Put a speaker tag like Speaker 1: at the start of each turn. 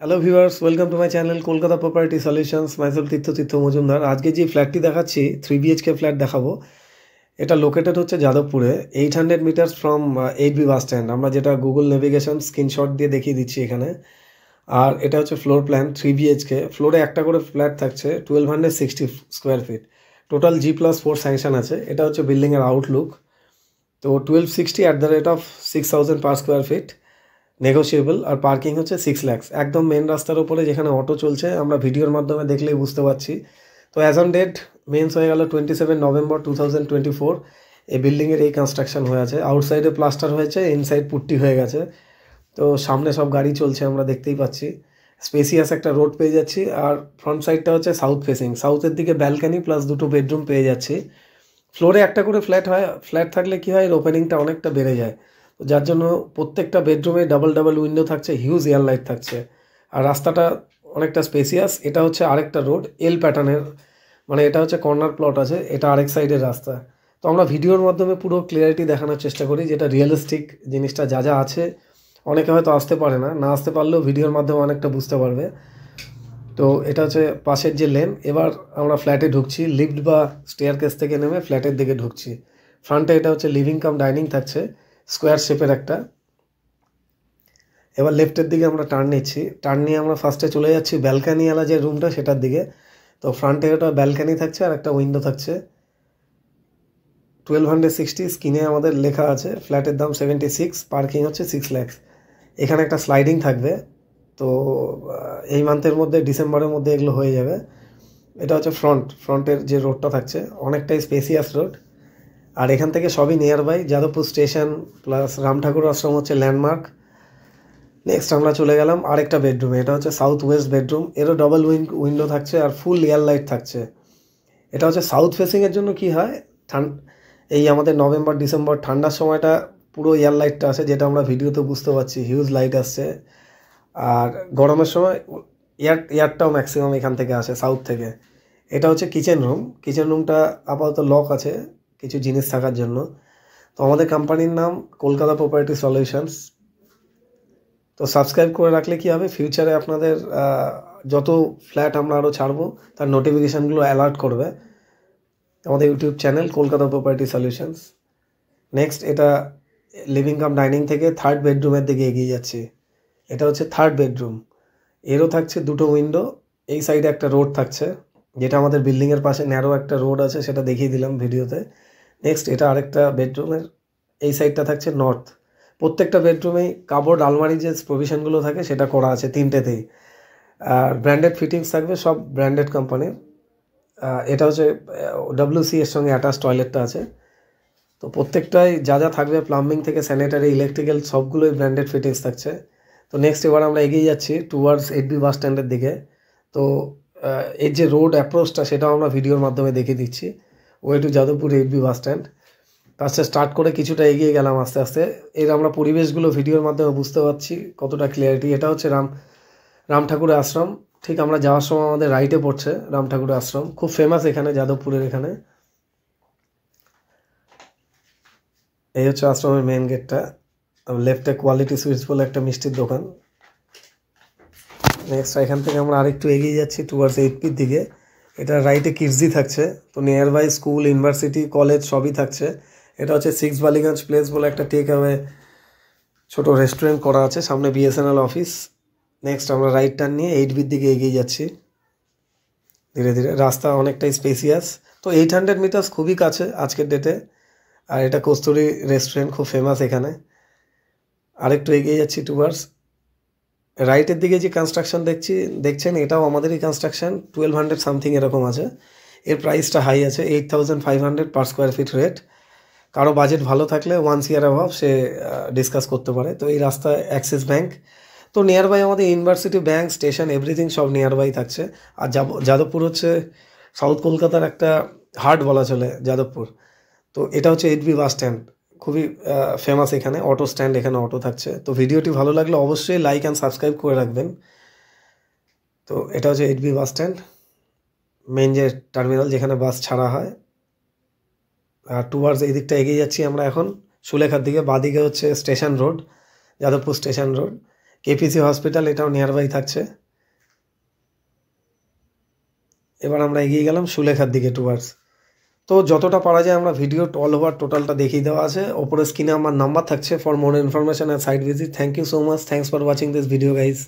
Speaker 1: Hello viewers, welcome to my channel Kolkata property solutions. Myself Tirtha Majumdar. আজকে যে ফ্ল্যাটটি দেখাচ্ছি 3 BHK ফ্ল্যাট দেখাবো। এটা লোকেটেড হচ্ছে যাদবপুরে, 800 metres from 8B bus stand. আমরা যেটা গুগল নেভিগেশন স্ক্রিনশট দিয়ে দেখিয়ে দিচ্ছি এখানে। আর এটা হচ্ছে ফ্লোর প্ল্যান 3 BHK। ফ্লোরে একটা করে ফ্ল্যাট থাকছে, 1260 square feet. Total G+4 sanction আছে। এটা হচ্ছে বিল্ডিংয়ের আউটলুক। তো 1260 at the rate of 6000 per square feet, negotiable. আর পার্কিং হচ্ছে 6 lakhs, একদম মেন রাস্তার উপরে যেখানে অটো চলছে। আমরা ভিডিওর মাধ্যমে দেখলেই বুঝতে পারছি। তো অ্যাজ অন ডেট মেন্স হয়ে গেল 27 নভেম্বর 2024। এই বিল্ডিংয়ের এই কনস্ট্রাকশন হয়ে আছে। আউটসাইডে প্লাস্টার হয়েছে, ইনসাইড পুট্টি হয়ে গেছে। তো সামনে সব গাড়ি চলছে, আমরা দেখতেই পাচ্ছি। স্পেসিয়াস একটা রোড পেয়ে যাচ্ছি। আর ফ্রন্ট সাইডটা হচ্ছে সাউথ ফেসিং, সাউথের দিকে ব্যালকানি প্লাস 2টো বেডরুম পেয়ে যাচ্ছি। ফ্লোরে একটা করে ফ্ল্যাট থাকলে কি হয়, এর ওপেনিংটা অনেকটা বেড়ে যায়। তো যার জন্য প্রত্যেকটা বেডরুমে ডাবল উইন্ডো থাকছে, হিউজ এয়ার লাইট থাকছে। আর রাস্তাটা অনেকটা স্পেসিয়াস। এটা হচ্ছে আরেকটা রোড এল প্যাটার্নের, মানে এটা হচ্ছে কর্নার প্লট আছে, এটা আরেক সাইডের রাস্তা। তো আমরা ভিডিওর মাধ্যমে পুরো ক্লিয়ারিটি দেখানোর চেষ্টা করি, যেটা রিয়েলিস্টিক জিনিসটা যা যা আছে। অনেকে হয়তো আসতে পারে না, না আসতে পারলেও ভিডিওর মাধ্যমে অনেকটা বুঝতে পারবে। তো এটা হচ্ছে পাশের যে লেন। এবার আমরা ফ্ল্যাটে ঢুকছি, লিফট বা স্টেয়ারকেস থেকে নেমে ফ্ল্যাটের দিকে ঢুকছি। ফ্রন্টে এটা হচ্ছে লিভিং কাম ডাইনিং থাকছে, স্কোয়ার শেপের একটা। এবার লেফটের দিকে আমরা টার্ন নিচ্ছি, টার্ন নিয়ে আমরা ফার্স্টে চলে যাচ্ছি ব্যালকানিওয়ালা যে রুমটা সেটার দিকে। তো ফ্রন্টে একটা ব্যালকানি থাকছে আর একটা উইন্ডো থাকছে। 1260 স্ক্রিনে আমাদের লেখা আছে। ফ্ল্যাটের দাম 76, পার্কিং হচ্ছে 6 lakhs। এখানে একটা স্লাইডিং থাকবে। তো এই মান্থের মধ্যে, ডিসেম্বরের মধ্যে এগুলো হয়ে যাবে। এটা হচ্ছে ফ্রন্টের যে রোডটা থাকছে, অনেকটাই স্পেসিয়াস রোড। আর এখান থেকে সবই near by, Jadavpur station plus Ram Thakur Ashram হচ্ছে ল্যান্ডমার্ক। নেক্সট আমরা চলে গেলাম আরেকটা বেডরুমে। এটা হচ্ছে সাউথ ওয়েস্ট বেডরুম, এরও ডাবল উইন্ডো থাকছে আর ফুল এয়ার লাইট থাকছে। এটা হচ্ছে সাউথ ফেসিংয়ের জন্য কি হয়, এই আমাদের নভেম্বর ডিসেম্বর ঠান্ডার সময়টা পুরো এয়ার লাইটটা আসে, যেটা আমরা ভিডিওতে বুঝতে পারছি, হিউজ লাইট আসছে। আর গরমের সময় এয়ারটাও ম্যাক্সিমাম এখান থেকে আসে, সাউথ থেকে। এটা হচ্ছে কিচেন রুমটা আপাতত লক আছে কিছু জিনিস থাকার জন্য। তো আমাদের কোম্পানির নাম কলকাতা প্রপার্টি সলিউশনস। তো সাবস্ক্রাইব করে রাখলে কি হবে, ফিউচারে আপনাদের যত ফ্ল্যাট আমরা আরও ছাড়বো তার নোটিফিকেশানগুলো অ্যালার্ট করবে আমাদের YouTube channel Kolkata property solutions. Next এটা লিভিং কাম ডাইনিং থেকে থার্ড বেডরুমের দিকে এগিয়ে যাচ্ছি। এটা হচ্ছে থার্ড বেডরুম, এরও থাকছে 2টো উইন্ডো। এই সাইডে একটা রোড থাকছে, যেটা আমাদের বিল্ডিংয়ের পাশে ন্যারো একটা রোড আছে, সেটা দেখিয়ে দিলাম ভিডিওতে। নেক্সট এটা আরেকটা বেডরুমের এই সাইডটা থাকছে নর্থ। প্রত্যেকটা বেডরুমেই কাবোর্ড আলমারি যে প্রভিশনগুলো থাকে সেটা করা আছে তিনটেতেই। আর ব্র্যান্ডেড ফিটিংস থাকবে, সব ব্র্যান্ডেড কোম্পানির। এটা হচ্ছে WC এর সঙ্গে অ্যাটাচ টয়লেটটা আছে। তো প্রত্যেকটাই যা যা থাকবে, প্লাম্বিং থেকে স্যানিটারি ইলেকট্রিক্যাল সবগুলোই ব্র্যান্ডেড ফিটিংস থাকছে। তো নেক্সট এবার আমরা এগিয়ে যাচ্ছি টুয়ার্ডস 8B বাস স্ট্যান্ডের দিকে। তো এর যে রোড অ্যাপ্রোচটা সেটাও আমরা ভিডিওর মাধ্যমে দেখিয়ে দিচ্ছি। Way to Jadavpur 8B bus stand. ফার্স্টে স্টার্ট করে কিছুটা এগিয়ে গেলাম আস্তে আস্তে। এর আমরা পরিবেশগুলো ভিডিওর মাধ্যমে বুঝতে পারছি কতটা ক্লিয়ারিটি। এটা হচ্ছে রাম ঠাকুরের আশ্রম। ঠিক আমরা যাওয়ার সময় আমাদের রাইটে পড়ছে রাম ঠাকুরের আশ্রম, খুব ফেমাস এখানে যাদবপুরের এখানে। এই হচ্ছে আশ্রমের মেন গেটটা। লেফটে কোয়ালিটি সুইটস বলে একটা মিষ্টির দোকান। নেক্সট এখান থেকে আমরা আরেকটু এগিয়ে যাচ্ছি টুয়ার্ডস 8Pর দিকে। এটা রাইটে কিডজি থাকছে। তো nearby school, university, college সবই থাকছে। এটা হচ্ছে 6 বালিগঞ্জ প্লেস বলে একটা টেক অ্যাওয়ে ছোটো রেস্টুরেন্ট করা আছে, সামনে BSNL অফিস। নেক্সট আমরা রাইট টার্ন নিয়ে 8Bর দিকে এগিয়ে যাচ্ছি ধীরে ধীরে। রাস্তা অনেকটাই স্পেসিয়াস। তো 800 মিটার্স খুবই কাছে আজকের ডেটে। আর এটা কস্তুরি রেস্টুরেন্ট, খুব ফেমাস এখানে। আরেকটু এগিয়ে যাচ্ছি টুয়ার্ডস রাইটের দিকে যে কনস্ট্রাকশন দেখছেন, এটাও আমাদেরই কনস্ট্রাকশন। 1200 সামথিং এরকম আছে। এর প্রাইসটা হাই আছে, 8500 পার স্কোয়ার ফিট রেট। কারো বাজেট ভালো থাকলে 1 CR অ্যাভাব সে ডিসকাস করতে পারে। তো এই রাস্তায় অ্যাক্সিস ব্যাঙ্ক। তো নিয়ার বাই আমাদের ইউনিভার্সিটি, ব্যাঙ্ক, স্টেশন, এভরিথিং সব নিয়ার বাই থাকছে। আর যাদবপুর হচ্ছে সাউথ কলকাতার একটা হার্ট বলা চলে যাদবপুর। তো এটা হচ্ছে 8B বাস স্ট্যান্ড, খুবই ফেমাস এখানে অটো স্ট্যান্ড, এখানে অটো থাকছে। তো ভিডিওটি ভালো লাগলে অবশ্যই লাইক অ্যান্ড সাবস্ক্রাইব করে রাখবেন। তো এটা হচ্ছে 8B বাস স্ট্যান্ড, মেন যে টার্মিনাল যেখানে বাস ছাড়া হয়। আর টুয়ার্ডস এই দিকটা এগিয়ে যাচ্ছি আমরা এখন সুলেখার দিকে। বাদিকে হচ্ছে station road, Jadavpur station road. KPC hospital, এটাও নিয়ার বাই থাকছে। এবার আমরা এগিয়ে গেলাম সুলেখার দিকে টুয়ার্ডস। তো যতটা পারা যায় আমরা ভিডিও অল ওভার টোটালটা দেখিয়ে দেওয়া আছে। ওপরে স্ক্রিনে আমার নাম্বার থাকছে ফর মোর ইনফরমেশন আর site visit. Thank you so much, thanks for watching this video guys.